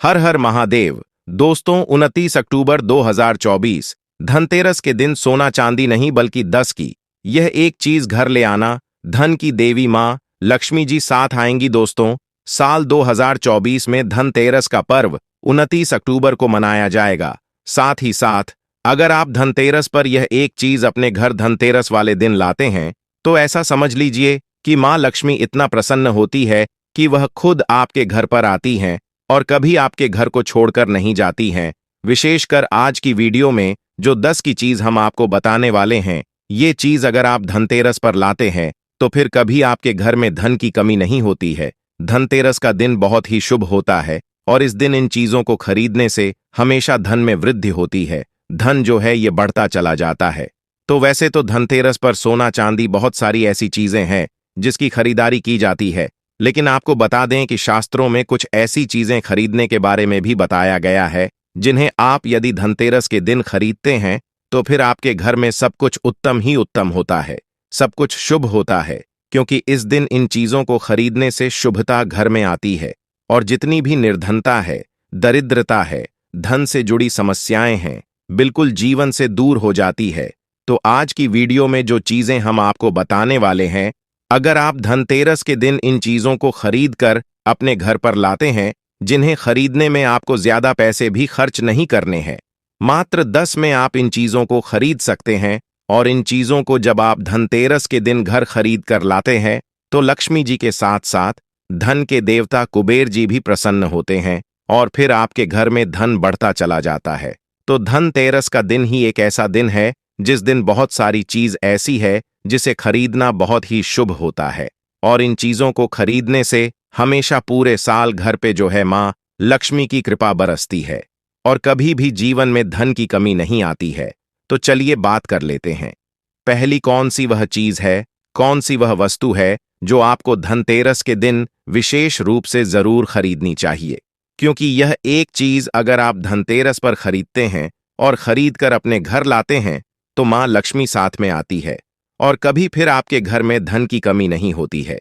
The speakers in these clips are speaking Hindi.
हर हर महादेव। दोस्तों, 29 अक्टूबर 2024 धनतेरस के दिन सोना चांदी नहीं बल्कि 10 की यह एक चीज घर ले आना। धन की देवी मां लक्ष्मी जी साथ आएंगी। दोस्तों, साल 2024 में धनतेरस का पर्व 29 अक्टूबर को मनाया जाएगा। साथ ही साथ अगर आप धनतेरस पर यह एक चीज अपने घर धनतेरस वाले दिन लाते हैं तो ऐसा समझ लीजिए कि मां लक्ष्मी इतना प्रसन्न होती है कि वह खुद आपके घर पर आती हैं और कभी आपके घर को छोड़कर नहीं जाती हैं। विशेषकर आज की वीडियो में जो 10 की चीज हम आपको बताने वाले हैं, ये चीज अगर आप धनतेरस पर लाते हैं तो फिर कभी आपके घर में धन की कमी नहीं होती है। धनतेरस का दिन बहुत ही शुभ होता है और इस दिन इन चीजों को खरीदने से हमेशा धन में वृद्धि होती है। धन जो है ये बढ़ता चला जाता है। तो वैसे तो धनतेरस पर सोना चांदी बहुत सारी ऐसी चीजें हैं जिसकी खरीदारी की जाती है, लेकिन आपको बता दें कि शास्त्रों में कुछ ऐसी चीजें खरीदने के बारे में भी बताया गया है जिन्हें आप यदि धनतेरस के दिन खरीदते हैं तो फिर आपके घर में सब कुछ उत्तम ही उत्तम होता है, सब कुछ शुभ होता है, क्योंकि इस दिन इन चीजों को खरीदने से शुभता घर में आती है और जितनी भी निर्धनता है, दरिद्रता है, धन से जुड़ी समस्याएं हैं, बिल्कुल जीवन से दूर हो जाती है। तो आज की वीडियो में जो चीजें हम आपको बताने वाले हैं, अगर आप धनतेरस के दिन इन चीजों को खरीद कर अपने घर पर लाते हैं, जिन्हें खरीदने में आपको ज्यादा पैसे भी खर्च नहीं करने हैं, मात्र 10 में आप इन चीजों को खरीद सकते हैं। और इन चीजों को जब आप धनतेरस के दिन घर खरीद कर लाते हैं तो लक्ष्मी जी के साथ साथ धन के देवता कुबेर जी भी प्रसन्न होते हैं और फिर आपके घर में धन बढ़ता चला जाता है। तो धनतेरस का दिन ही एक ऐसा दिन है जिस दिन बहुत सारी चीज ऐसी है जिसे खरीदना बहुत ही शुभ होता है और इन चीजों को खरीदने से हमेशा पूरे साल घर पे जो है मां लक्ष्मी की कृपा बरसती है और कभी भी जीवन में धन की कमी नहीं आती है। तो चलिए बात कर लेते हैं। पहली कौन सी वह चीज है, कौन सी वह वस्तु है जो आपको धनतेरस के दिन विशेष रूप से जरूर खरीदनी चाहिए, क्योंकि यह एक चीज अगर आप धनतेरस पर खरीदते हैं और खरीद कर अपने घर लाते हैं तो मां लक्ष्मी साथ में आती है और कभी फिर आपके घर में धन की कमी नहीं होती है।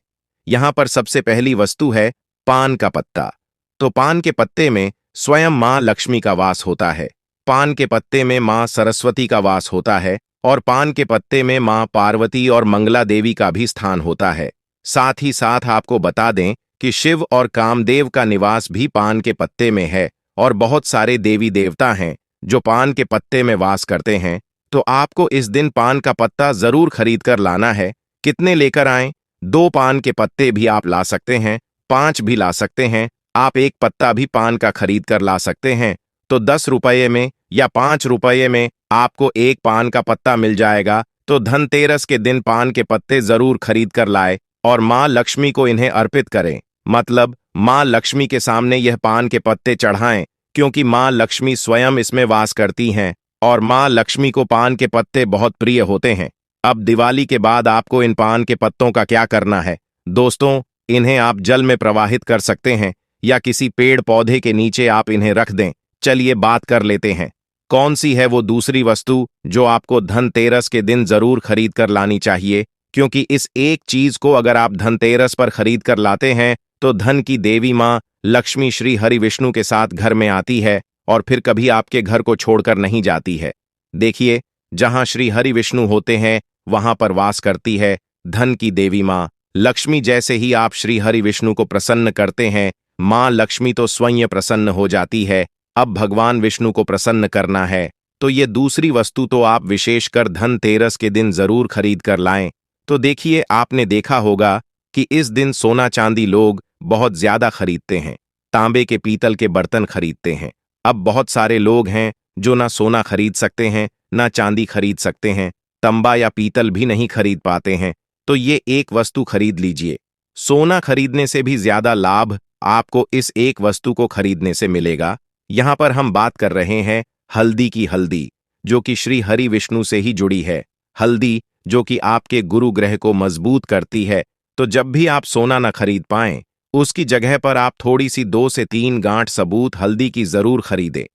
यहां पर सबसे पहली वस्तु है पान का पत्ता। तो पान के पत्ते में स्वयं मां लक्ष्मी का वास होता है, पान के पत्ते में मां सरस्वती का वास होता है और पान के पत्ते में मां पार्वती और मंगला देवी का भी स्थान होता है। साथ ही साथ आपको बता दें कि शिव और कामदेव का निवास भी पान के पत्ते में है और बहुत सारे देवी देवता हैं जो पान के पत्ते में वास करते हैं। तो आपको इस दिन पान का पत्ता जरूर खरीद कर लाना है। कितने लेकर आएं? 2 पान के पत्ते भी आप ला सकते हैं, 5 भी ला सकते हैं, आप एक पत्ता भी पान का खरीद कर ला सकते हैं। तो 10 रुपये में या 5 रुपये में आपको एक पान का पत्ता मिल जाएगा। तो धनतेरस के दिन पान के पत्ते जरूर खरीद कर लाए और मां लक्ष्मी को इन्हें अर्पित करें, मतलब मां लक्ष्मी के सामने यह पान के पत्ते चढ़ाएं, क्योंकि मां लक्ष्मी स्वयं इसमें वास करती हैं और मां लक्ष्मी को पान के पत्ते बहुत प्रिय होते हैं। अब दिवाली के बाद आपको इन पान के पत्तों का क्या करना है दोस्तों? इन्हें आप जल में प्रवाहित कर सकते हैं या किसी पेड़ पौधे के नीचे आप इन्हें रख दें। चलिए बात कर लेते हैं कौन सी है वो दूसरी वस्तु जो आपको धनतेरस के दिन जरूर खरीद कर लानी चाहिए, क्योंकि इस एक चीज को अगर आप धनतेरस पर खरीद कर लाते हैं तो धन की देवी मां लक्ष्मी श्री हरि विष्णु के साथ घर में आती है और फिर कभी आपके घर को छोड़कर नहीं जाती है। देखिए, जहां श्री हरि विष्णु होते हैं वहां पर वास करती है धन की देवी मां लक्ष्मी। जैसे ही आप श्री हरि विष्णु को प्रसन्न करते हैं, मां लक्ष्मी तो स्वयं प्रसन्न हो जाती है। अब भगवान विष्णु को प्रसन्न करना है तो ये दूसरी वस्तु तो आप विशेषकर धनतेरस के दिन जरूर खरीद कर लाएं। तो देखिए, आपने देखा होगा कि इस दिन सोना चांदी लोग बहुत ज्यादा खरीदते हैं, तांबे के पीतल के बर्तन खरीदते हैं। अब बहुत सारे लोग हैं जो ना सोना खरीद सकते हैं ना चांदी खरीद सकते हैं, तांबा या पीतल भी नहीं खरीद पाते हैं। तो ये एक वस्तु खरीद लीजिए। सोना खरीदने से भी ज्यादा लाभ आपको इस एक वस्तु को खरीदने से मिलेगा। यहां पर हम बात कर रहे हैं हल्दी की। हल्दी जो कि श्री हरि विष्णु से ही जुड़ी है, हल्दी जो कि आपके गुरु ग्रह को मजबूत करती है। तो जब भी आप सोना न खरीद पाएं, उसकी जगह पर आप थोड़ी सी 2 से 3 गांठ सबूत हल्दी की जरूर खरीदें।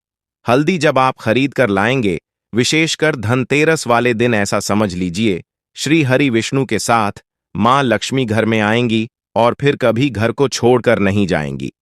हल्दी जब आप खरीद कर लाएंगे, विशेषकर धनतेरस वाले दिन, ऐसा समझ लीजिए श्री हरि विष्णु के साथ मां लक्ष्मी घर में आएंगी और फिर कभी घर को छोड़कर नहीं जाएंगी।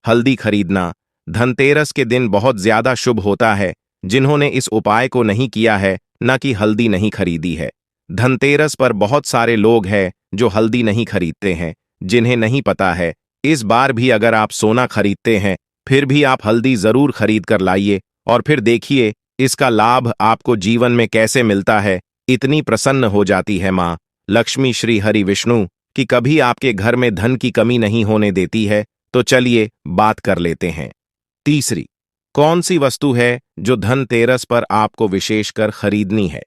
हल्दी खरीदना धनतेरस के दिन बहुत ज्यादा शुभ होता है। जिन्होंने इस उपाय को नहीं किया है, न कि हल्दी नहीं खरीदी है। धनतेरस पर बहुत सारे लोग हैं जो हल्दी नहीं खरीदते हैं, जिन्हें नहीं पता है। इस बार भी अगर आप सोना खरीदते हैं, फिर भी आप हल्दी जरूर खरीद कर लाइए और फिर देखिए इसका लाभ आपको जीवन में कैसे मिलता है। इतनी प्रसन्न हो जाती है माँ लक्ष्मी श्री हरि विष्णु कि कभी आपके घर में धन की कमी नहीं होने देती है। तो चलिए बात कर लेते हैं। तीसरी, कौन सी वस्तु है जो धनतेरस पर आपको विशेषकर खरीदनी है,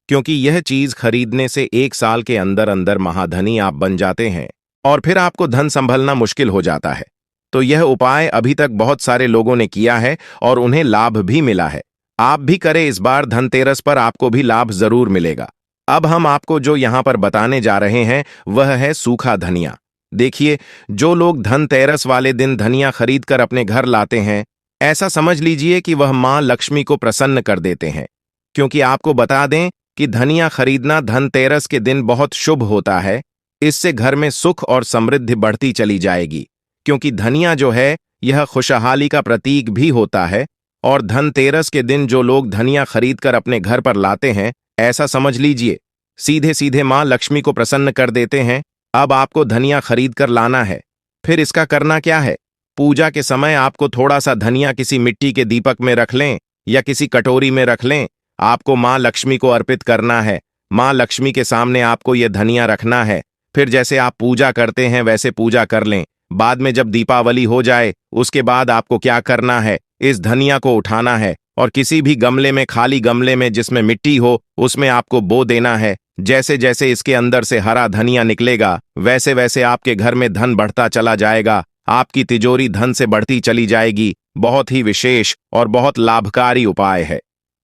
क्योंकि यह चीज खरीदने से 1 साल के अंदर अंदर महाधनी आप बन जाते हैं और फिर आपको धन संभलना मुश्किल हो जाता है। तो यह उपाय अभी तक बहुत सारे लोगों ने किया है और उन्हें लाभ भी मिला है। आप भी करें, इस बार धनतेरस पर आपको भी लाभ जरूर मिलेगा। अब हम आपको जो यहां पर बताने जा रहे हैं वह है सूखा धनिया। देखिए, जो लोग धनतेरस वाले दिन धनिया खरीद कर अपने घर लाते हैं, ऐसा समझ लीजिए कि वह मां लक्ष्मी को प्रसन्न कर देते हैं। क्योंकि आपको बता दें कि धनिया खरीदना धनतेरस के दिन बहुत शुभ होता है। इससे घर में सुख और समृद्धि बढ़ती चली जाएगी, क्योंकि धनिया जो है यह खुशहाली का प्रतीक भी होता है। और धनतेरस के दिन जो लोग धनिया खरीद कर अपने घर पर लाते हैं, ऐसा समझ लीजिए सीधे सीधे मां लक्ष्मी को प्रसन्न कर देते हैं। अब आपको धनिया खरीद कर लाना है। फिर इसका करना क्या है? पूजा के समय आपको थोड़ा सा धनिया किसी मिट्टी के दीपक में रख लें या किसी कटोरी में रख लें। आपको मां लक्ष्मी को अर्पित करना है। मां लक्ष्मी के सामने आपको यह धनिया रखना है। फिर जैसे आप पूजा करते हैं वैसे पूजा कर लें। बाद में जब दीपावली हो जाए, उसके बाद आपको क्या करना है, इस धनिया को उठाना है और किसी भी गमले में, खाली गमले में जिसमें मिट्टी हो, उसमें आपको बो देना है। जैसे जैसे इसके अंदर से हरा धनिया निकलेगा, वैसे वैसे आपके घर में धन बढ़ता चला जाएगा। आपकी तिजोरी धन से बढ़ती चली जाएगी। बहुत ही विशेष और बहुत लाभकारी उपाय है।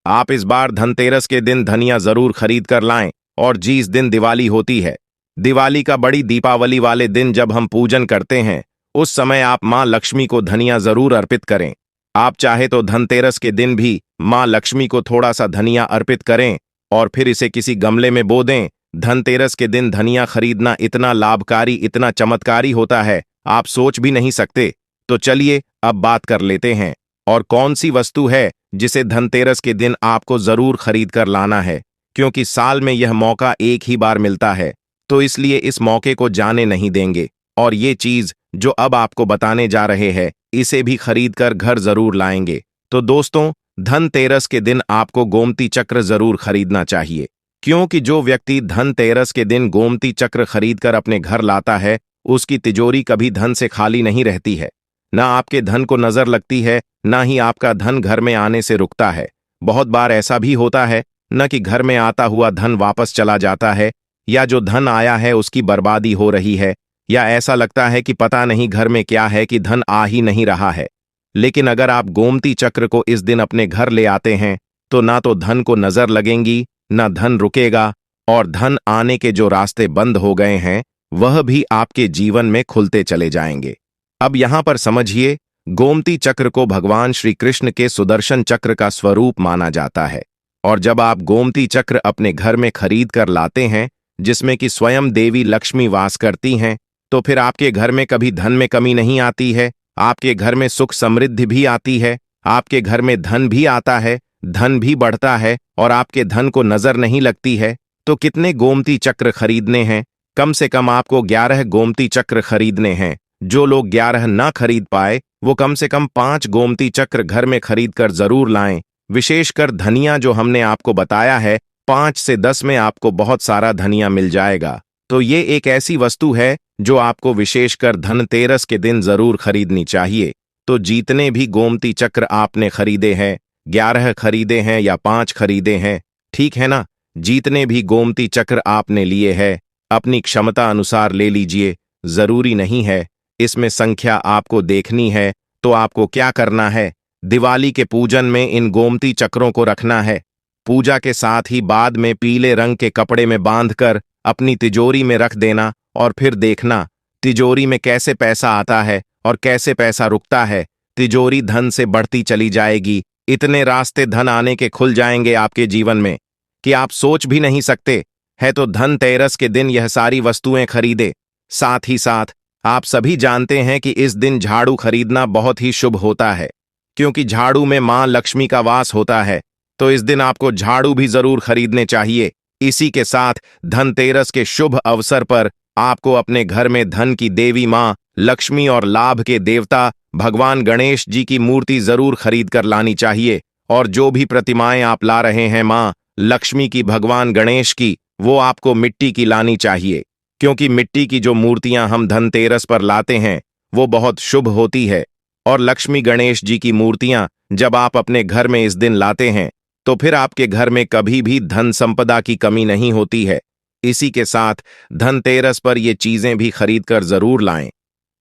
आप इस बार धनतेरस के दिन धनिया जरूर खरीद कर लाएं। और जिस दिन दिवाली होती है, दिवाली का बड़ी दीपावली वाले दिन जब हम पूजन करते हैं, उस समय आप मां लक्ष्मी को धनिया जरूर अर्पित करें। आप चाहे तो धनतेरस के दिन भी मां लक्ष्मी को थोड़ा सा धनिया अर्पित करें और फिर इसे किसी गमले में बो दें। धनतेरस के दिन धनिया खरीदना इतना लाभकारी, इतना चमत्कारी होता है, आप सोच भी नहीं सकते। तो चलिए अब बात कर लेते हैं, और कौन सी वस्तु है जिसे धनतेरस के दिन आपको जरूर खरीद कर लाना है। क्योंकि साल में यह मौका एक ही बार मिलता है, तो इसलिए इस मौके को जाने नहीं देंगे। और ये चीज जो अब आपको बताने जा रहे हैं, इसे भी खरीद कर घर जरूर लाएंगे। तो दोस्तों, धनतेरस के दिन आपको गोमती चक्र जरूर खरीदना चाहिए। क्योंकि जो व्यक्ति धनतेरस के दिन गोमती चक्र खरीद कर अपने घर लाता है, उसकी तिजोरी कभी धन से खाली नहीं रहती है। ना आपके धन को नजर लगती है, ना ही आपका धन घर में आने से रुकता है। बहुत बार ऐसा भी होता है न कि घर में आता हुआ धन वापस चला जाता है, या जो धन आया है उसकी बर्बादी हो रही है, या ऐसा लगता है कि पता नहीं घर में क्या है कि धन आ ही नहीं रहा है। लेकिन अगर आप गोमती चक्र को इस दिन अपने घर ले आते हैं, तो ना तो धन को नजर लगेंगी, ना धन रुकेगा, और धन आने के जो रास्ते बंद हो गए हैं वह भी आपके जीवन में खुलते चले जाएंगे। अब यहां पर समझिए, गोमती चक्र को भगवान श्री कृष्ण के सुदर्शन चक्र का स्वरूप माना जाता है। और जब आप गोमती चक्र अपने घर में खरीद कर लाते हैं, जिसमें कि स्वयं देवी लक्ष्मी वास करती हैं, तो फिर आपके घर में कभी धन में कमी नहीं आती है। आपके घर में सुख समृद्धि भी आती है। आपके घर में धन भी आता है, धन भी बढ़ता है, और आपके धन को नजर नहीं लगती है। तो कितने गोमती चक्र खरीदने हैं? कम से कम आपको 11 गोमती चक्र खरीदने हैं। जो लोग 11 ना खरीद पाए, वो कम से कम 5 गोमती चक्र घर में खरीद कर जरूर लाएं। विशेषकर धनिया जो हमने आपको बताया है, 5 से 10 में आपको बहुत सारा धनिया मिल जाएगा। तो ये एक ऐसी वस्तु है जो आपको विशेषकर धनतेरस के दिन जरूर खरीदनी चाहिए। तो जितने भी गोमती चक्र आपने खरीदे हैं, 11 खरीदे हैं या 5 खरीदे हैं, ठीक है ना? जितने भी गोमती चक्र आपने लिए हैं, अपनी क्षमता अनुसार ले लीजिए। जरूरी नहीं है इसमें संख्या आपको देखनी है। तो आपको क्या करना है, दिवाली के पूजन में इन गोमती चक्रों को रखना है। पूजा के साथ ही बाद में पीले रंग के कपड़े में बांधकर अपनी तिजोरी में रख देना, और फिर देखना तिजोरी में कैसे पैसा आता है और कैसे पैसा रुकता है। तिजोरी धन से बढ़ती चली जाएगी। इतने रास्ते धन आने के खुल जाएंगे आपके जीवन में कि आप सोच भी नहीं सकते। है तो धनतेरस के दिन यह सारी वस्तुएं खरीदे। साथ ही साथ आप सभी जानते हैं कि इस दिन झाड़ू खरीदना बहुत ही शुभ होता है। क्योंकि झाड़ू में मां लक्ष्मी का वास होता है। तो इस दिन आपको झाड़ू भी जरूर खरीदने चाहिए। इसी के साथ धनतेरस के शुभ अवसर पर आपको अपने घर में धन की देवी मां लक्ष्मी और लाभ के देवता भगवान गणेश जी की मूर्ति जरूर खरीद कर लानी चाहिए। और जो भी प्रतिमाएं आप ला रहे हैं मां लक्ष्मी की, भगवान गणेश की, वो आपको मिट्टी की लानी चाहिए, क्योंकि मिट्टी की जो मूर्तियां हम धनतेरस पर लाते हैं वो बहुत शुभ होती है। और लक्ष्मी गणेश जी की मूर्तियां जब आप अपने घर में इस दिन लाते हैं तो फिर आपके घर में कभी भी धन संपदा की कमी नहीं होती है। इसी के साथ धनतेरस पर ये चीजें भी खरीद कर जरूर लाएं।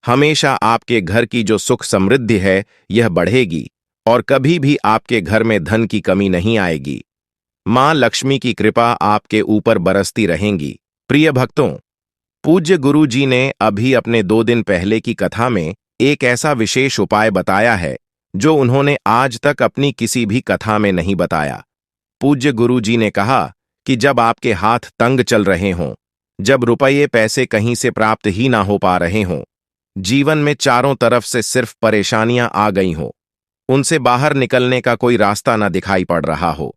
हमेशा आपके घर की जो सुख समृद्धि है यह बढ़ेगी और कभी भी आपके घर में धन की कमी नहीं आएगी। मां लक्ष्मी की कृपा आपके ऊपर बरसती रहेंगी। प्रिय भक्तों, पूज्य गुरु जी ने अभी अपने 2 दिन पहले की कथा में एक ऐसा विशेष उपाय बताया है जो उन्होंने आज तक अपनी किसी भी कथा में नहीं बताया। पूज्य गुरु जी ने कहा कि जब आपके हाथ तंग चल रहे हों, जब रुपये पैसे कहीं से प्राप्त ही ना हो पा रहे हों, जीवन में चारों तरफ से सिर्फ परेशानियां आ गई हों, उनसे बाहर निकलने का कोई रास्ता ना दिखाई पड़ रहा हो,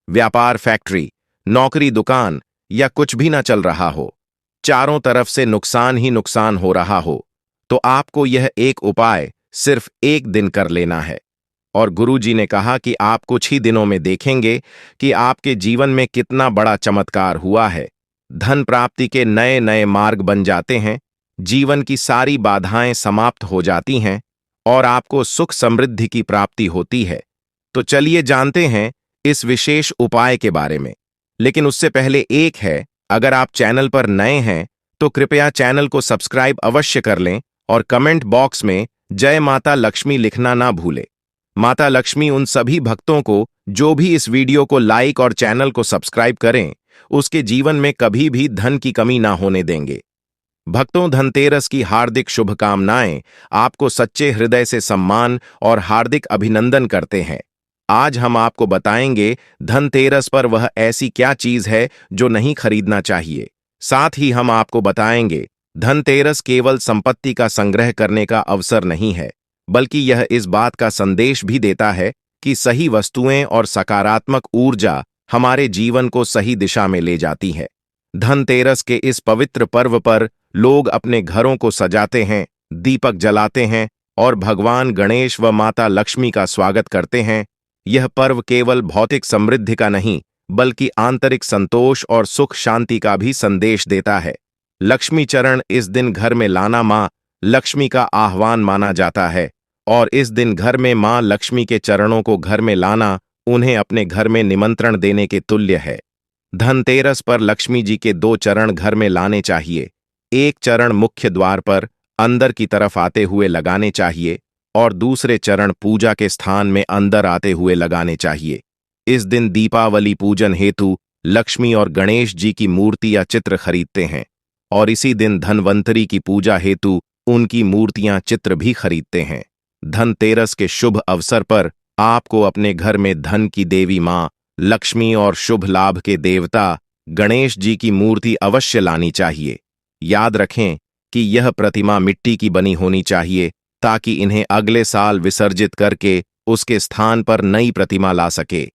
व्यापार, फैक्ट्री, नौकरी, दुकान या कुछ भी ना चल रहा हो, चारों तरफ से नुकसान ही नुकसान हो रहा हो, तो आपको यह एक उपाय सिर्फ 1 दिन कर लेना है। और गुरु जी ने कहा कि आप कुछ ही दिनों में देखेंगे कि आपके जीवन में कितना बड़ा चमत्कार हुआ है। धन प्राप्ति के नए नए मार्ग बन जाते हैं, जीवन की सारी बाधाएं समाप्त हो जाती हैं और आपको सुख समृद्धि की प्राप्ति होती है। तो चलिए जानते हैं इस विशेष उपाय के बारे में। लेकिन उससे पहले एक है, अगर आप चैनल पर नए हैं तो कृपया चैनल को सब्सक्राइब अवश्य कर लें और कमेंट बॉक्स में जय माता लक्ष्मी लिखना ना भूलें। माता लक्ष्मी उन सभी भक्तों को जो भी इस वीडियो को लाइक और चैनल को सब्सक्राइब करें, उसके जीवन में कभी भी धन की कमी ना होने देंगे। भक्तों, धनतेरस की हार्दिक शुभकामनाएं। आपको सच्चे हृदय से सम्मान और हार्दिक अभिनंदन करते हैं। आज हम आपको बताएंगे धनतेरस पर वह ऐसी क्या चीज है जो नहीं खरीदना चाहिए। साथ ही हम आपको बताएंगे धनतेरस केवल संपत्ति का संग्रह करने का अवसर नहीं है, बल्कि यह इस बात का संदेश भी देता है कि सही वस्तुएं और सकारात्मक ऊर्जा हमारे जीवन को सही दिशा में ले जाती है। धनतेरस के इस पवित्र पर्व पर लोग अपने घरों को सजाते हैं, दीपक जलाते हैं और भगवान गणेश व माता लक्ष्मी का स्वागत करते हैं। यह पर्व केवल भौतिक समृद्धि का नहीं, बल्कि आंतरिक संतोष और सुख शांति का भी संदेश देता है। लक्ष्मी चरण इस दिन घर में लाना मां लक्ष्मी का आह्वान माना जाता है और इस दिन घर में मां लक्ष्मी के चरणों को घर में लाना उन्हें अपने घर में निमंत्रण देने के तुल्य है। धनतेरस पर लक्ष्मी जी के 2 चरण घर में लाने चाहिए। एक चरण मुख्य द्वार पर अंदर की तरफ आते हुए लगाने चाहिए और दूसरे चरण पूजा के स्थान में अंदर आते हुए लगाने चाहिए। इस दिन दीपावली पूजन हेतु लक्ष्मी और गणेश जी की मूर्ति या चित्र खरीदते हैं और इसी दिन धनवंतरी की पूजा हेतु उनकी मूर्तियां, चित्र भी खरीदते हैं। धनतेरस के शुभ अवसर पर आपको अपने घर में धन की देवी मां लक्ष्मी और शुभ लाभ के देवता गणेश जी की मूर्ति अवश्य लानी चाहिए। याद रखें कि यह प्रतिमा मिट्टी की बनी होनी चाहिए ताकि इन्हें अगले साल विसर्जित करके उसके स्थान पर नई प्रतिमा ला सके।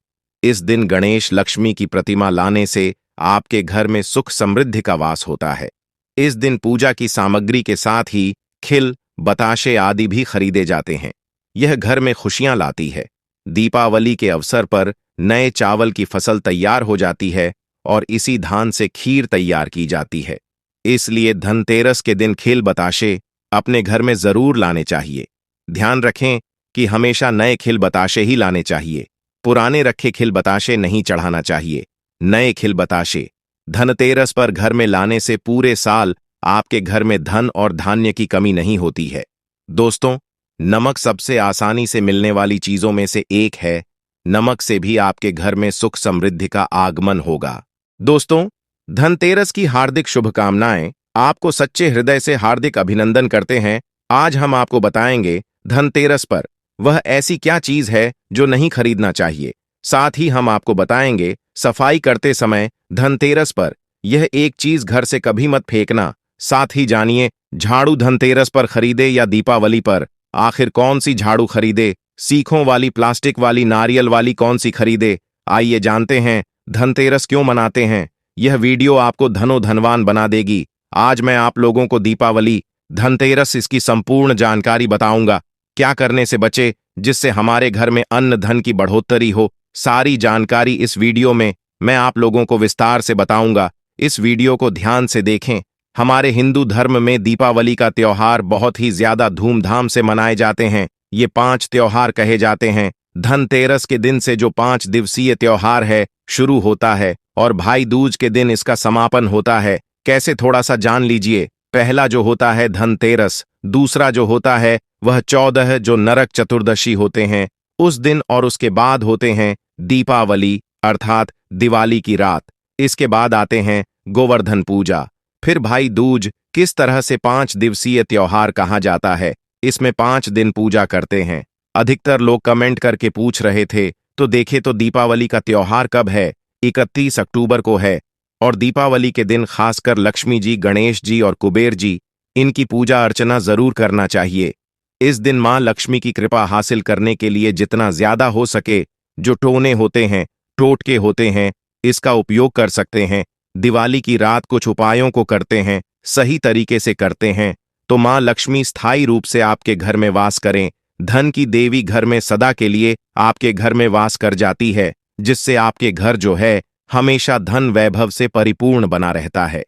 इस दिन गणेश लक्ष्मी की प्रतिमा लाने से आपके घर में सुख समृद्धि का वास होता है। इस दिन पूजा की सामग्री के साथ ही खिल, बताशे आदि भी खरीदे जाते हैं। यह घर में खुशियां लाती है। दीपावली के अवसर पर नए चावल की फसल तैयार हो जाती है और इसी धान से खीर तैयार की जाती है। इसलिए धनतेरस के दिन खिल, बताशे अपने घर में जरूर लाने चाहिए। ध्यान रखें कि हमेशा नए खिल बताशे ही लाने चाहिए। पुराने रखे खिल बताशे नहीं चढ़ाना चाहिए। नए खिल बताशे धनतेरस पर घर में लाने से पूरे साल आपके घर में धन और धान्य की कमी नहीं होती है। दोस्तों, नमक सबसे आसानी से मिलने वाली चीजों में से एक है। नमक से भी आपके घर में सुख समृद्धि का आगमन होगा। दोस्तों, धनतेरस की हार्दिक शुभकामनाएं। आपको सच्चे हृदय से हार्दिक अभिनंदन करते हैं। आज हम आपको बताएंगे धनतेरस पर वह ऐसी क्या चीज है जो नहीं खरीदना चाहिए। साथ ही हम आपको बताएंगे सफाई करते समय धनतेरस पर यह एक चीज घर से कभी मत फेंकना। साथ ही जानिए झाड़ू धनतेरस पर खरीदे या दीपावली पर, आखिर कौन सी झाड़ू खरीदे सीखों वाली, प्लास्टिक वाली, नारियल वाली, कौन सी खरीदे? आइए जानते हैं धनतेरस क्यों मनाते हैं। यह वीडियो आपको धनो धनवान बना देगी। आज मैं आप लोगों को दीपावली, धनतेरस, इसकी संपूर्ण जानकारी बताऊंगा। क्या करने से बचे जिससे हमारे घर में अन्न धन की बढ़ोतरी हो। सारी जानकारी इस वीडियो में मैं आप लोगों को विस्तार से बताऊंगा। इस वीडियो को ध्यान से देखें। हमारे हिंदू धर्म में दीपावली का त्योहार बहुत ही ज्यादा धूमधाम से मनाए जाते हैं। ये 5 त्योहार कहे जाते हैं। धनतेरस के दिन से जो 5 दिवसीय त्योहार है शुरू होता है और भाई दूज के दिन इसका समापन होता है। कैसे, थोड़ा सा जान लीजिए। पहला जो होता है धनतेरस, दूसरा जो होता है वह 14 जो नरक चतुर्दशी होते हैं उस दिन, और उसके बाद होते हैं दीपावली अर्थात दिवाली की रात। इसके बाद आते हैं गोवर्धन पूजा, फिर भाई दूज। किस तरह से 5 दिवसीय त्योहार कहा जाता है? इसमें 5 दिन पूजा करते हैं। अधिकतर लोग कमेंट करके पूछ रहे थे, तो देखे तो दीपावली का त्योहार कब है? 31 अक्टूबर को है। और दीपावली के दिन खासकर लक्ष्मी जी, गणेश जी और कुबेर जी, इनकी पूजा अर्चना जरूर करना चाहिए। इस दिन मां लक्ष्मी की कृपा हासिल करने के लिए जितना ज्यादा हो सके जो टोने होते हैं, टोटके होते हैं, इसका उपयोग कर सकते हैं। दिवाली की रात कुछ उपायों को करते हैं, सही तरीके से करते हैं तो मां लक्ष्मी स्थायी रूप से आपके घर में वास करें। धन की देवी घर में सदा के लिए आपके घर में वास कर जाती है, जिससे आपके घर जो है हमेशा धन वैभव से परिपूर्ण बना रहता है।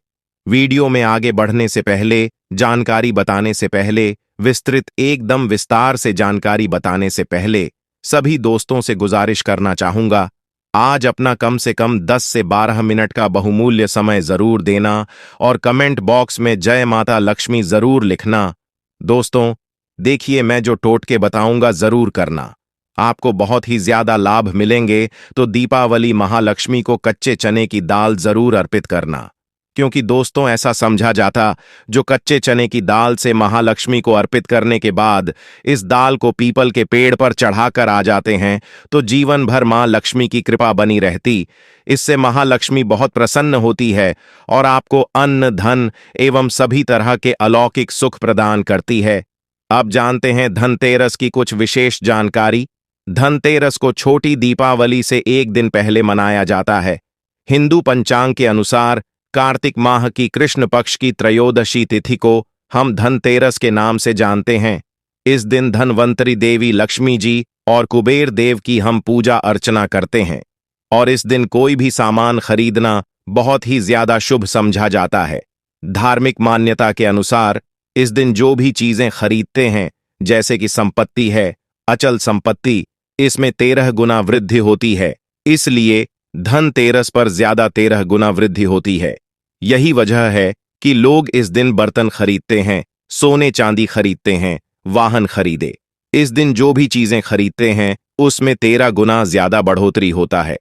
वीडियो में आगे बढ़ने से पहले, जानकारी बताने से पहले, विस्तृत एकदम विस्तार से जानकारी बताने से पहले सभी दोस्तों से गुजारिश करना चाहूंगा, आज अपना कम से कम 10 से 12 मिनट का बहुमूल्य समय जरूर देना और कमेंट बॉक्स में जय माता लक्ष्मी जरूर लिखना। दोस्तों देखिए, मैं जो टोटके बताऊंगा जरूर करना, आपको बहुत ही ज्यादा लाभ मिलेंगे। तो दीपावली महालक्ष्मी को कच्चे चने की दाल जरूर अर्पित करना, क्योंकि दोस्तों ऐसा समझा जाता जो कच्चे चने की दाल से महालक्ष्मी को अर्पित करने के बाद इस दाल को पीपल के पेड़ पर चढ़ाकर आ जाते हैं तो जीवन भर मां लक्ष्मी की कृपा बनी रहती। इससे महालक्ष्मी बहुत प्रसन्न होती है और आपको अन्न, धन एवं सभी तरह के अलौकिक सुख प्रदान करती है। अब जानते हैं धनतेरस की कुछ विशेष जानकारी। धनतेरस को छोटी दीपावली से एक दिन पहले मनाया जाता है। हिंदू पंचांग के अनुसार कार्तिक माह की कृष्ण पक्ष की त्रयोदशी तिथि को हम धनतेरस के नाम से जानते हैं। इस दिन धनवंतरी देवी लक्ष्मी जी और कुबेर देव की हम पूजा अर्चना करते हैं और इस दिन कोई भी सामान खरीदना बहुत ही ज्यादा शुभ समझा जाता है। धार्मिक मान्यता के अनुसार इस दिन जो भी चीजें खरीदते हैं, जैसे कि संपत्ति है, अचल संपत्ति, इसमें 13 गुना वृद्धि होती है। इसलिए धनतेरस पर ज्यादा 13 गुना वृद्धि होती है। यही वजह है कि लोग इस दिन बर्तन खरीदते हैं, सोने चांदी खरीदते हैं, वाहन खरीदे। इस दिन जो भी चीजें खरीदते हैं उसमें 13 गुना ज्यादा बढ़ोतरी होता है।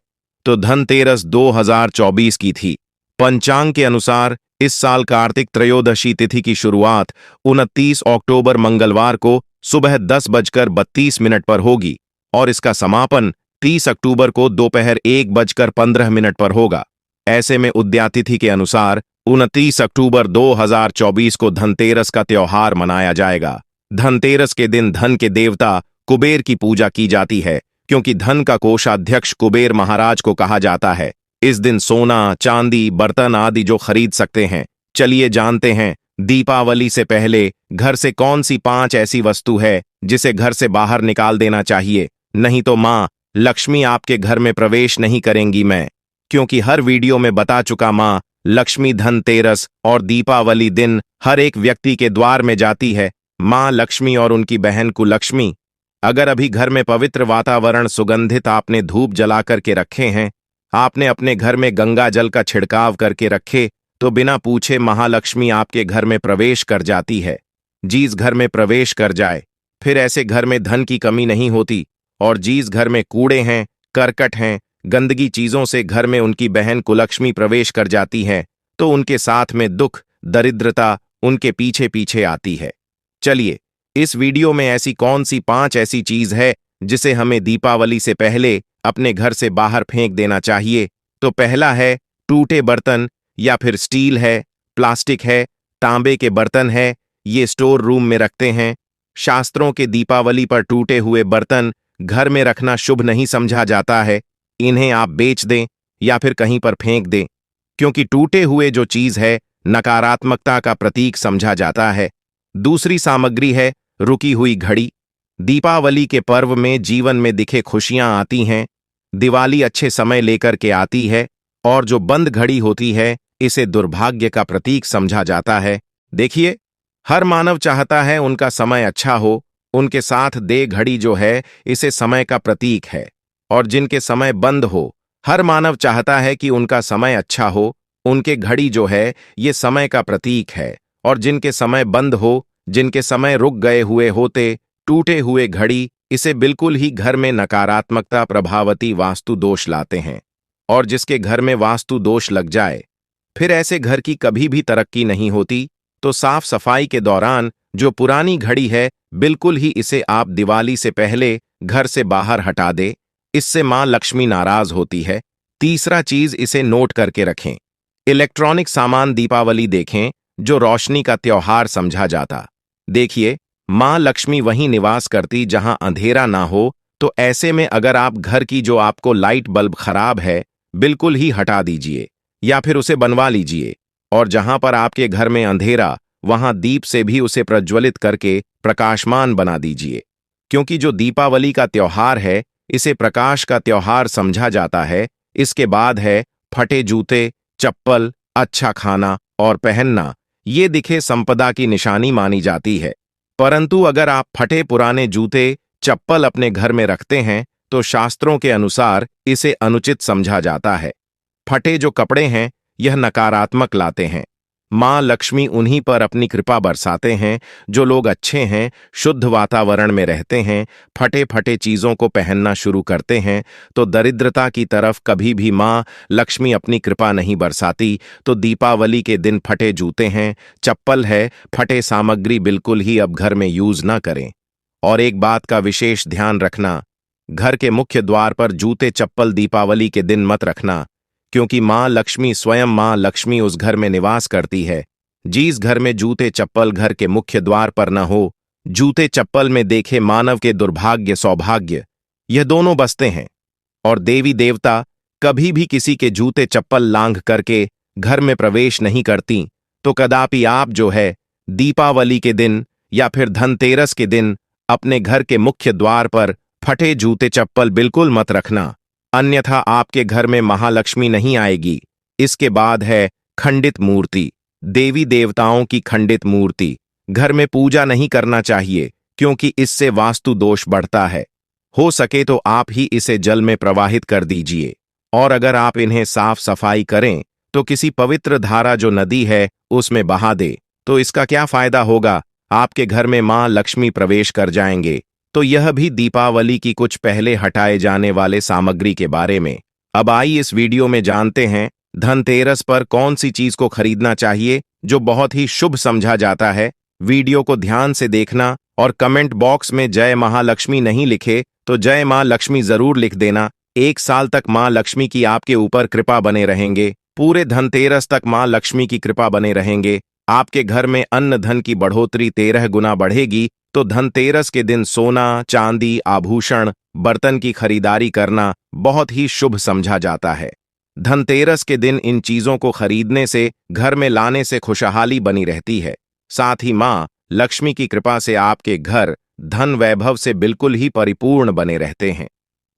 तो धनतेरस 2024 की थी। पंचांग के अनुसार इस साल कार्तिक त्रयोदशी तिथि की शुरुआत 29 अक्टूबर मंगलवार को सुबह 10:32 पर होगी और इसका समापन 30 अक्टूबर को दोपहर 1:15 पर होगा। ऐसे में उदयातिथि के अनुसार 29 अक्टूबर 2024 को धनतेरस का त्योहार मनाया जाएगा। धनतेरस के दिन धन के देवता कुबेर की पूजा की जाती है, क्योंकि धन का कोषाध्यक्ष कुबेर महाराज को कहा जाता है। इस दिन सोना, चांदी, बर्तन आदि जो खरीद सकते हैं। चलिए जानते हैं दीपावली से पहले घर से कौन सी 5 ऐसी वस्तु है जिसे घर से बाहर निकाल देना चाहिए, नहीं तो मां लक्ष्मी आपके घर में प्रवेश नहीं करेंगी। मैं क्योंकि हर वीडियो में बता चुका, मां लक्ष्मी धनतेरस और दीपावली दिन हर एक व्यक्ति के द्वार में जाती है। मां लक्ष्मी और उनकी बहन कुलक्ष्मी। अगर अभी घर में पवित्र वातावरण, सुगंधित आपने धूप जला करके रखे हैं, आपने अपने घर में गंगा जल का छिड़काव करके रखे, तो बिना पूछे महालक्ष्मी आपके घर में प्रवेश कर जाती है। जिस घर में प्रवेश कर जाए फिर ऐसे घर में धन की कमी नहीं होती। और जिस घर में कूड़े हैं, करकट हैं, गंदगी चीजों से घर में उनकी बहन कुलक्ष्मी प्रवेश कर जाती है तो उनके साथ में दुख, दरिद्रता उनके पीछे पीछे आती है। चलिए, इस वीडियो में ऐसी कौन सी 5 ऐसी चीज है जिसे हमें दीपावली से पहले अपने घर से बाहर फेंक देना चाहिए। तो पहला है टूटे बर्तन, या फिर स्टील है, प्लास्टिक है, तांबे के बर्तन है, ये स्टोर रूम में रखते हैं। शास्त्रों के दीपावली पर टूटे हुए बर्तन घर में रखना शुभ नहीं समझा जाता है। इन्हें आप बेच दें या फिर कहीं पर फेंक दें, क्योंकि टूटे हुए जो चीज है नकारात्मकता का प्रतीक समझा जाता है। दूसरी सामग्री है रुकी हुई घड़ी। दीपावली के पर्व में जीवन में दिखे खुशियां आती हैं। दिवाली अच्छे समय लेकर के आती है, और जो बंद घड़ी होती है इसे दुर्भाग्य का प्रतीक समझा जाता है। देखिए, हर मानव चाहता है उनका समय अच्छा हो, उनके साथ दे घड़ी जो है इसे समय का प्रतीक है। और जिनके समय बंद हो, हर मानव चाहता है कि उनका समय अच्छा हो, उनके घड़ी जो है ये समय का प्रतीक है। और जिनके समय बंद हो, जिनके समय रुक गए हुए होते, टूटे हुए घड़ी इसे बिल्कुल ही घर में नकारात्मकता प्रभावती वास्तु दोष लाते हैं। और जिसके घर में वास्तु दोष लग जाए, फिर ऐसे घर की कभी भी तरक्की नहीं होती। तो साफ सफाई के दौरान जो पुरानी घड़ी है बिल्कुल ही इसे आप दिवाली से पहले घर से बाहर हटा दे। इससे मां लक्ष्मी नाराज होती है। तीसरा चीज, इसे नोट करके रखें। इलेक्ट्रॉनिक सामान दीपावली देखें जो रोशनी का त्योहार समझा जाता। देखिए, मां लक्ष्मी वहीं निवास करती जहां अंधेरा ना हो। तो ऐसे में अगर आप घर की जो आपको लाइट बल्ब खराब है बिल्कुल ही हटा दीजिए या फिर उसे बनवा लीजिए। और जहां पर आपके घर में अंधेरा, वहां दीप से भी उसे प्रज्वलित करके प्रकाशमान बना दीजिए। क्योंकि जो दीपावली का त्योहार है इसे प्रकाश का त्योहार समझा जाता है। इसके बाद है फटे जूते, चप्पल, अच्छा खाना और पहनना। ये दिखे संपदा की निशानी मानी जाती है। परंतु अगर आप फटे पुराने जूते, चप्पल अपने घर में रखते हैं तो शास्त्रों के अनुसार इसे अनुचित समझा जाता है। फटे जो कपड़े हैं यह नकारात्मक लाते हैं। मां लक्ष्मी उन्हीं पर अपनी कृपा बरसाते हैं जो लोग अच्छे हैं, शुद्ध वातावरण में रहते हैं, फटे फटे चीजों को पहनना शुरू करते हैं। तो दरिद्रता की तरफ कभी भी मां लक्ष्मी अपनी कृपा नहीं बरसाती। तो दीपावली के दिन फटे जूते हैं, चप्पल है, फटे सामग्री बिल्कुल ही अब घर में यूज ना करें। और एक बात का विशेष ध्यान रखना, घर के मुख्य द्वार पर जूते चप्पल दीपावली के दिन मत रखना, क्योंकि मां लक्ष्मी स्वयं मां लक्ष्मी उस घर में निवास करती है। जिस घर में जूते चप्पल घर के मुख्य द्वार पर न हो, जूते चप्पल में देखे मानव के दुर्भाग्य सौभाग्य यह दोनों बसते हैं। और देवी देवता कभी भी किसी के जूते चप्पल लांघ करके घर में प्रवेश नहीं करती। तो कदापि आप जो है दीपावली के दिन या फिर धनतेरस के दिन अपने घर के मुख्य द्वार पर फटे जूते चप्पल बिल्कुल मत रखना, अन्यथा आपके घर में महालक्ष्मी नहीं आएगी। इसके बाद है खंडित मूर्ति। देवी देवताओं की खंडित मूर्ति घर में पूजा नहीं करना चाहिए, क्योंकि इससे वास्तु दोष बढ़ता है। हो सके तो आप ही इसे जल में प्रवाहित कर दीजिए। और अगर आप इन्हें साफ सफाई करें तो किसी पवित्र धारा जो नदी है उसमें बहा दे। तो इसका क्या फायदा होगा, आपके घर में मां लक्ष्मी प्रवेश कर जाएंगे। तो यह भी दीपावली की कुछ पहले हटाए जाने वाले सामग्री के बारे में। अब आइए इस वीडियो में जानते हैं धनतेरस पर कौन सी चीज को खरीदना चाहिए जो बहुत ही शुभ समझा जाता है। वीडियो को ध्यान से देखना और कमेंट बॉक्स में जय महालक्ष्मी नहीं लिखे तो जय मां लक्ष्मी जरूर लिख देना। 1 साल तक मां लक्ष्मी की आपके ऊपर कृपा बने रहेंगे। पूरे धनतेरस तक मां लक्ष्मी की कृपा बने रहेंगे। आपके घर में अन्न धन की बढ़ोतरी 13 गुना बढ़ेगी। तो धनतेरस के दिन सोना, चांदी, आभूषण, बर्तन की खरीदारी करना बहुत ही शुभ समझा जाता है। धनतेरस के दिन इन चीजों को खरीदने से, घर में लाने से खुशहाली बनी रहती है। साथ ही मां लक्ष्मी की कृपा से आपके घर धन वैभव से बिल्कुल ही परिपूर्ण बने रहते हैं।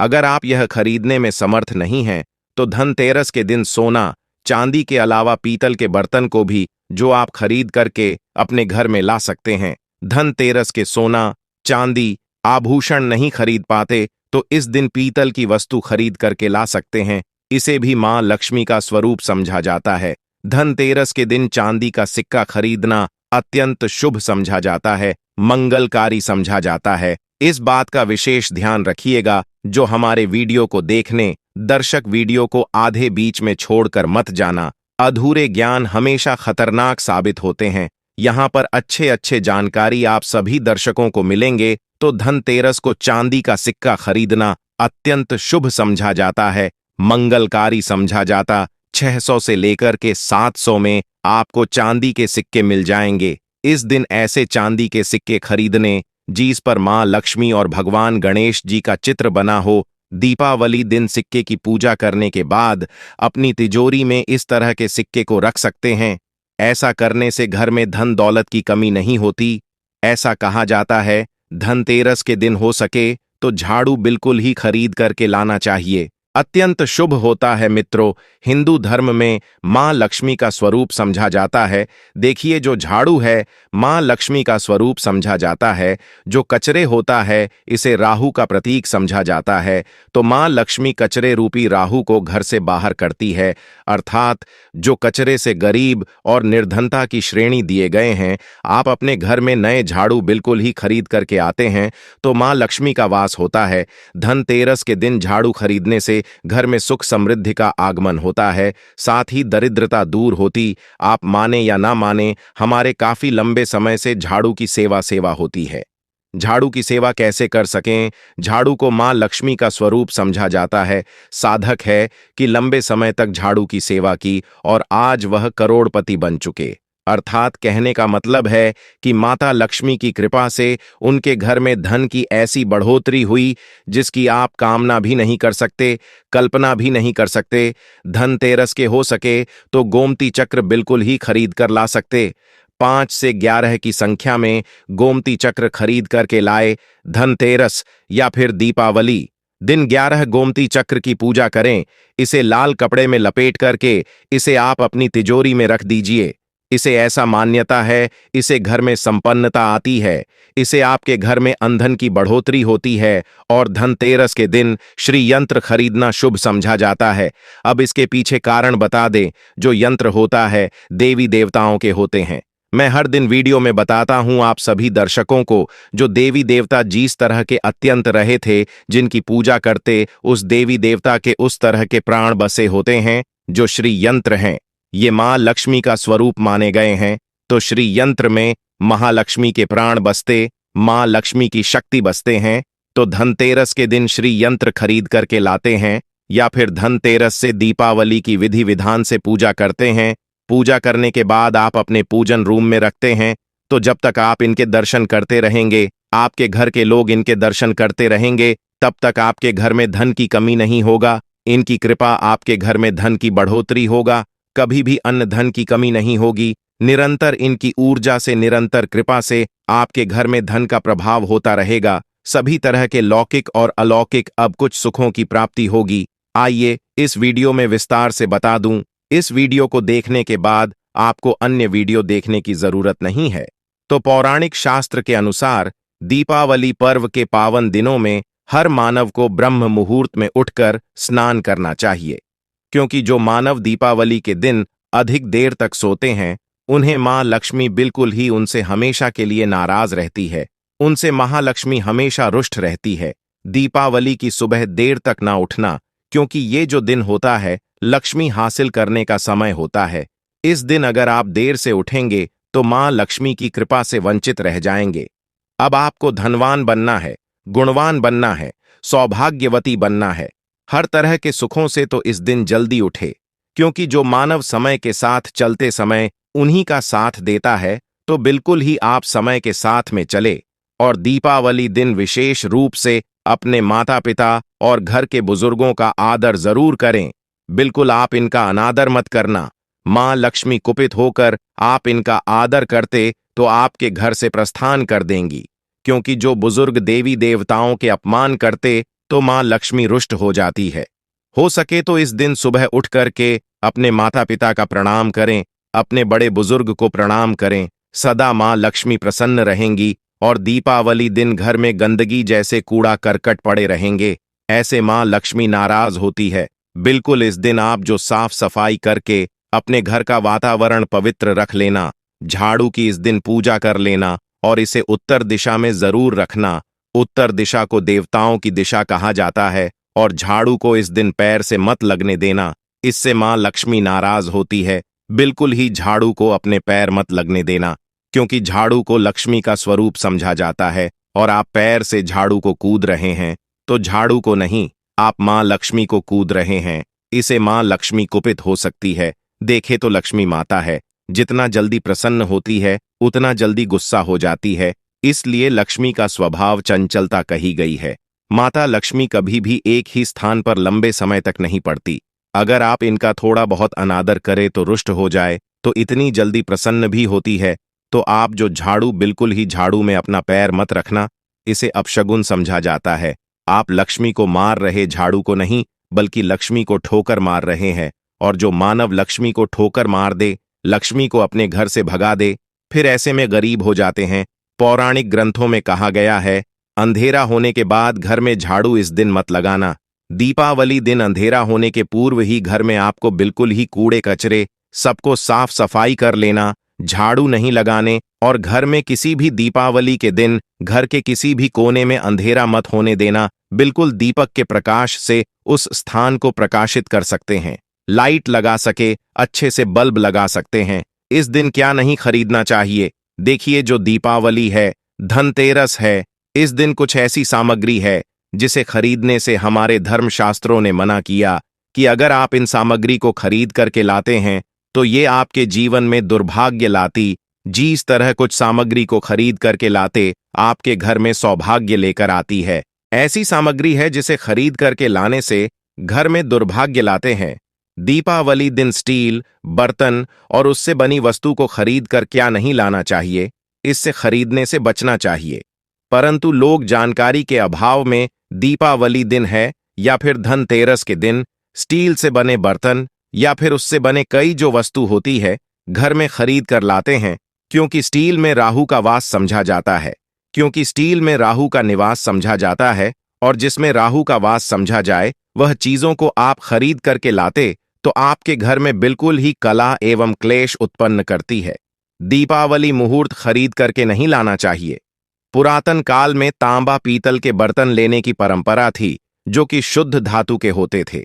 अगर आप यह खरीदने में समर्थ नहीं हैं तो धनतेरस के दिन सोना, चांदी के अलावा पीतल के बर्तन को भी जो आप खरीद करके अपने घर में ला सकते हैं। धनतेरस के सोना, चांदी, आभूषण नहीं खरीद पाते तो इस दिन पीतल की वस्तु खरीद करके ला सकते हैं। इसे भी मां लक्ष्मी का स्वरूप समझा जाता है। धनतेरस के दिन चांदी का सिक्का खरीदना अत्यंत शुभ समझा जाता है, मंगलकारी समझा जाता है। इस बात का विशेष ध्यान रखिएगा। जो हमारे वीडियो को देखने दर्शक वीडियो को आधे बीच में छोड़कर मत जाना। अधूरे ज्ञान हमेशा खतरनाक साबित होते हैं। यहाँ पर अच्छे अच्छे जानकारी आप सभी दर्शकों को मिलेंगे। तो धनतेरस को चांदी का सिक्का खरीदना अत्यंत शुभ समझा जाता है, मंगलकारी समझा जाता। 600 से लेकर के 700 में आपको चांदी के सिक्के मिल जाएंगे। इस दिन ऐसे चांदी के सिक्के खरीदने जिस पर मां लक्ष्मी और भगवान गणेश जी का चित्र बना हो। दीपावली दिन सिक्के की पूजा करने के बाद अपनी तिजोरी में इस तरह के सिक्के को रख सकते हैं। ऐसा करने से घर में धन दौलत की कमी नहीं होती। ऐसा कहा जाता है धनतेरस के दिन हो सके तो झाड़ू बिल्कुल ही खरीद करके लाना चाहिए। अत्यंत शुभ होता है मित्रों। हिंदू धर्म में मां लक्ष्मी का स्वरूप समझा जाता है। देखिए, जो झाड़ू है मां लक्ष्मी का स्वरूप समझा जाता है। जो कचरे होता है इसे राहु का प्रतीक समझा जाता है। तो मां लक्ष्मी कचरे रूपी राहु को घर से बाहर करती है। अर्थात जो कचरे से गरीब और निर्धनता की श्रेणी दिए गए हैं, आप अपने घर में नए झाड़ू बिल्कुल ही खरीद करके आते हैं तो मां लक्ष्मी का वास होता है। धनतेरस के दिन झाड़ू खरीदने से घर में सुख समृद्धि का आगमन होता है, साथ ही दरिद्रता दूर होती। आप माने या ना माने, हमारे काफी लंबे समय से झाड़ू की सेवा होती है। झाड़ू की सेवा कैसे कर सकें? झाड़ू को मां लक्ष्मी का स्वरूप समझा जाता है। साधक है कि लंबे समय तक झाड़ू की सेवा की और आज वह करोड़पति बन चुके। अर्थात कहने का मतलब है कि माता लक्ष्मी की कृपा से उनके घर में धन की ऐसी बढ़ोतरी हुई जिसकी आप कामना भी नहीं कर सकते, कल्पना भी नहीं कर सकते। धनतेरस के हो सके तो गोमती चक्र बिल्कुल ही खरीद कर ला सकते। 5 से 11 की संख्या में गोमती चक्र खरीद करके लाए। धनतेरस या फिर दीपावली दिन 11 गोमती चक्र की पूजा करें। इसे लाल कपड़े में लपेट करके इसे आप अपनी तिजोरी में रख दीजिए। इसे ऐसा मान्यता है, इसे घर में संपन्नता आती है, इसे आपके घर में अंधन की बढ़ोतरी होती है और धनतेरस के दिन श्री यंत्र खरीदना शुभ समझा जाता है। अब इसके पीछे कारण बता दें। जो यंत्र होता है देवी देवताओं के होते हैं। मैं हर दिन वीडियो में बताता हूं आप सभी दर्शकों को, जो देवी देवता जिस तरह के अत्यंत रहे थे, जिनकी पूजा करते उस देवी देवता के उस तरह के प्राण बसे होते हैं जो श्री यंत्र हैं। ये मां लक्ष्मी का स्वरूप माने गए हैं। तो श्री यंत्र में महालक्ष्मी के प्राण बसते, मां लक्ष्मी की शक्ति बसते हैं। तो धनतेरस के दिन श्री यंत्र खरीद करके लाते हैं या फिर धनतेरस से दीपावली की विधि विधान से पूजा करते हैं। पूजा करने के बाद आप अपने पूजन रूम में रखते हैं। तो जब तक आप इनके दर्शन करते रहेंगे, आपके घर के लोग इनके दर्शन करते रहेंगे, तब तक आपके घर में धन की कमी नहीं होगा। इनकी कृपा आपके घर में धन की बढ़ोतरी होगा। कभी भी अन्न धन की कमी नहीं होगी। निरंतर इनकी ऊर्जा से, निरंतर कृपा से आपके घर में धन का प्रभाव होता रहेगा। सभी तरह के लौकिक और अलौकिक अब कुछ सुखों की प्राप्ति होगी। आइए इस वीडियो में विस्तार से बता दूं। इस वीडियो को देखने के बाद आपको अन्य वीडियो देखने की जरूरत नहीं है। तो पौराणिक शास्त्र के अनुसार दीपावली पर्व के पावन दिनों में हर मानव को ब्रह्म मुहूर्त में उठकर स्नान करना चाहिए, क्योंकि जो मानव दीपावली के दिन अधिक देर तक सोते हैं, उन्हें मां लक्ष्मी बिल्कुल ही उनसे हमेशा के लिए नाराज रहती है। उनसे महालक्ष्मी हमेशा रुष्ट रहती है। दीपावली की सुबह देर तक ना उठना, क्योंकि ये जो दिन होता है लक्ष्मी हासिल करने का समय होता है। इस दिन अगर आप देर से उठेंगे तो मां लक्ष्मी की कृपा से वंचित रह जाएंगे। अब आपको धनवान बनना है, गुणवान बनना है, सौभाग्यवती बनना है। हर तरह के सुखों से तो इस दिन जल्दी उठे, क्योंकि जो मानव समय के साथ चलते समय उन्हीं का साथ देता है। तो बिल्कुल ही आप समय के साथ में चले और दीपावली दिन विशेष रूप से अपने माता पिता और घर के बुजुर्गों का आदर जरूर करें। बिल्कुल आप इनका अनादर मत करना। मां लक्ष्मी कुपित होकर आप इनका आदर करते तो आपके घर से प्रस्थान कर देंगी, क्योंकि जो बुजुर्ग देवी देवताओं के अपमान करते तो मां लक्ष्मी रुष्ट हो जाती है। हो सके तो इस दिन सुबह उठ करके अपने माता पिता का प्रणाम करें, अपने बड़े बुजुर्ग को प्रणाम करें। सदा मां लक्ष्मी प्रसन्न रहेंगी और दीपावली दिन घर में गंदगी जैसे कूड़ा करकट पड़े रहेंगे, ऐसे मां लक्ष्मी नाराज होती है। बिल्कुल इस दिन आप जो साफ सफाई करके अपने घर का वातावरण पवित्र रख लेना, झाड़ू की इस दिन पूजा कर लेना और इसे उत्तर दिशा में जरूर रखना। उत्तर दिशा को देवताओं की दिशा कहा जाता है और झाड़ू को इस दिन पैर से मत लगने देना, इससे मां लक्ष्मी नाराज होती है। बिल्कुल ही झाड़ू को अपने पैर मत लगने देना, क्योंकि झाड़ू को लक्ष्मी का स्वरूप समझा जाता है और आप पैर से झाड़ू को कूद रहे हैं तो झाड़ू को नहीं, आप मां लक्ष्मी को कूद रहे हैं। इसे मां लक्ष्मी कुपित हो सकती है। देखे तो लक्ष्मी माता है, जितना जल्दी प्रसन्न होती है उतना जल्दी गुस्सा हो जाती है। इसलिए लक्ष्मी का स्वभाव चंचलता कही गई है। माता लक्ष्मी कभी भी एक ही स्थान पर लंबे समय तक नहीं पड़ती। अगर आप इनका थोड़ा बहुत अनादर करें तो रुष्ट हो जाए, तो इतनी जल्दी प्रसन्न भी होती है। तो आप जो झाड़ू बिल्कुल ही झाड़ू में अपना पैर मत रखना, इसे अपशगुन समझा जाता है। आप लक्ष्मी को मार रहे झाड़ू को नहीं, बल्कि लक्ष्मी को ठोकर मार रहे हैं। और जो मानव लक्ष्मी को ठोकर मार दे, लक्ष्मी को अपने घर से भगा दे, फिर ऐसे में गरीब हो जाते हैं। पौराणिक ग्रंथों में कहा गया है, अंधेरा होने के बाद घर में झाड़ू इस दिन मत लगाना। दीपावली दिन अंधेरा होने के पूर्व ही घर में आपको बिल्कुल ही कूड़े कचरे सबको साफ सफाई कर लेना, झाड़ू नहीं लगाने। और घर में किसी भी दीपावली के दिन घर के किसी भी कोने में अंधेरा मत होने देना। बिल्कुल दीपक के प्रकाश से उस स्थान को प्रकाशित कर सकते हैं। लाइट लगा सके अच्छे से बल्ब लगा सकते हैं। इस दिन क्या नहीं खरीदना चाहिए? देखिए, जो दीपावली है, धनतेरस है, इस दिन कुछ ऐसी सामग्री है जिसे खरीदने से हमारे धर्मशास्त्रों ने मना किया कि अगर आप इन सामग्री को खरीद करके लाते हैं तो ये आपके जीवन में दुर्भाग्य लाती। जिस तरह कुछ सामग्री को खरीद करके लाते आपके घर में सौभाग्य लेकर आती है, ऐसी सामग्री है जिसे खरीद करके लाने से घर में दुर्भाग्य लाते हैं। दीपावली दिन स्टील, बर्तन और उससे बनी वस्तु को खरीद कर क्या नहीं लाना चाहिए, इससे खरीदने से बचना चाहिए। परंतु लोग जानकारी के अभाव में दीपावली दिन है या फिर धनतेरस के दिन स्टील से बने बर्तन या फिर उससे बने कई जो वस्तु होती है घर में खरीद कर लाते हैं, क्योंकि स्टील में राहु का वास समझा जाता है। क्योंकि स्टील में राहु का निवास समझा जाता है, और जिसमें राहु का वास समझा जाए वह चीजों को आप खरीद करके लाते तो आपके घर में बिल्कुल ही कला एवं क्लेश उत्पन्न करती है। दीपावली मुहूर्त खरीद करके नहीं लाना चाहिए। पुरातन काल में तांबा पीतल के बर्तन लेने की परंपरा थी, जो कि शुद्ध धातु के होते थे।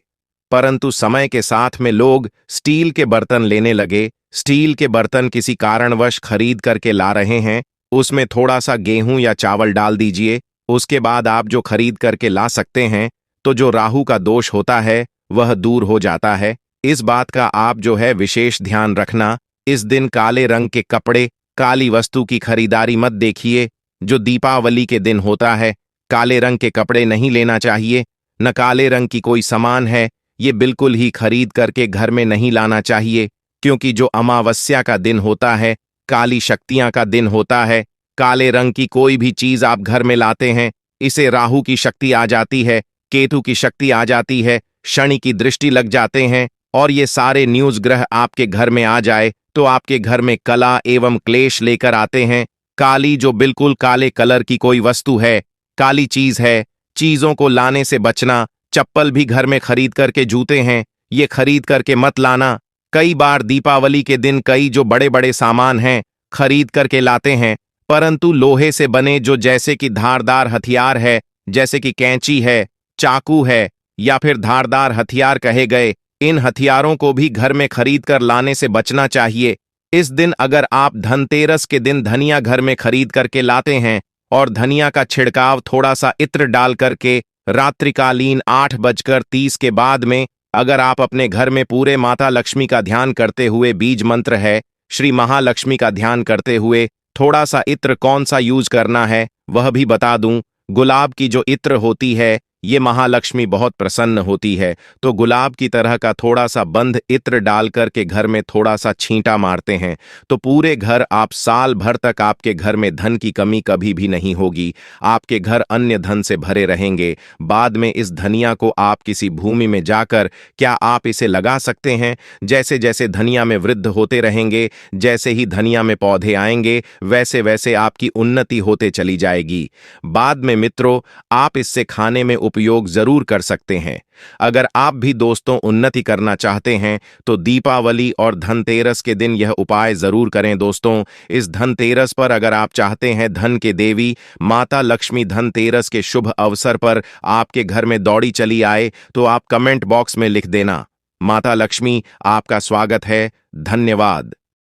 परंतु समय के साथ में लोग स्टील के बर्तन लेने लगे। स्टील के बर्तन किसी कारणवश खरीद करके ला रहे हैं, उसमें थोड़ा सा गेहूं या चावल डाल दीजिए, उसके बाद आप जो खरीद करके ला सकते हैं, तो जो राहु का दोष होता है वह दूर हो जाता है। इस बात का आप जो है विशेष ध्यान रखना। इस दिन काले रंग के कपड़े, काली वस्तु की खरीदारी मत देखिए। जो दीपावली के दिन होता है, काले रंग के कपड़े नहीं लेना चाहिए, न काले रंग की कोई सामान है ये बिल्कुल ही खरीद करके घर में नहीं लाना चाहिए। क्योंकि जो अमावस्या का दिन होता है, काली शक्तियां का दिन होता है, काले रंग की कोई भी चीज आप घर में लाते हैं, इसे राहु की शक्ति आ जाती है, केतु की शक्ति आ जाती है, शनि की दृष्टि लग जाते हैं, और ये सारे न्यूज ग्रह आपके घर में आ जाए तो आपके घर में कला एवं क्लेश लेकर आते हैं। काली जो बिल्कुल काले कलर की कोई वस्तु है, काली चीज है, चीजों को लाने से बचना। चप्पल भी घर में खरीद करके, जूते हैं ये खरीद करके मत लाना। कई बार दीपावली के दिन कई जो बड़े बड़े सामान हैं खरीद करके लाते हैं, परंतु लोहे से बने जो जैसे कि धारदार हथियार है, जैसे कि कैंची है, चाकू है, या फिर धारदार हथियार कहे गए, इन हथियारों को भी घर में खरीद कर लाने से बचना चाहिए। इस दिन अगर आप धनतेरस के दिन धनिया घर में खरीद करके लाते हैं और धनिया का छिड़काव थोड़ा सा इत्र डाल करके रात्रिकालीन 8:30 के बाद में अगर आप अपने घर में पूरे माता लक्ष्मी का ध्यान करते हुए, बीज मंत्र है श्री महालक्ष्मी का ध्यान करते हुए, थोड़ा सा इत्र कौन सा यूज करना है वह भी बता दूं। गुलाब की जो इत्र होती है ये महालक्ष्मी बहुत प्रसन्न होती है, तो गुलाब की तरह का थोड़ा सा बंद इत्र डाल करके घर में थोड़ा सा छींटा मारते हैं तो पूरे घर आप साल भर तक आपके घर में धन की कमी कभी भी नहीं होगी। आपके घर अन्य धन से भरे रहेंगे। बाद में इस धनिया को आप किसी भूमि में जाकर क्या आप इसे लगा सकते हैं। जैसे जैसे धनिया में वृद्ध होते रहेंगे, जैसे ही धनिया में पौधे आएंगे, वैसे वैसे आपकी उन्नति होते चली जाएगी। बाद में मित्रों, आप इससे खाने में उपयोग जरूर कर सकते हैं। अगर आप भी दोस्तों उन्नति करना चाहते हैं तो दीपावली और धनतेरस के दिन यह उपाय जरूर करें। दोस्तों, इस धनतेरस पर अगर आप चाहते हैं धन के देवी माता लक्ष्मी धनतेरस के शुभ अवसर पर आपके घर में दौड़ी चली आए तो आप कमेंट बॉक्स में लिख देना, माता लक्ष्मी आपका स्वागत है। धन्यवाद।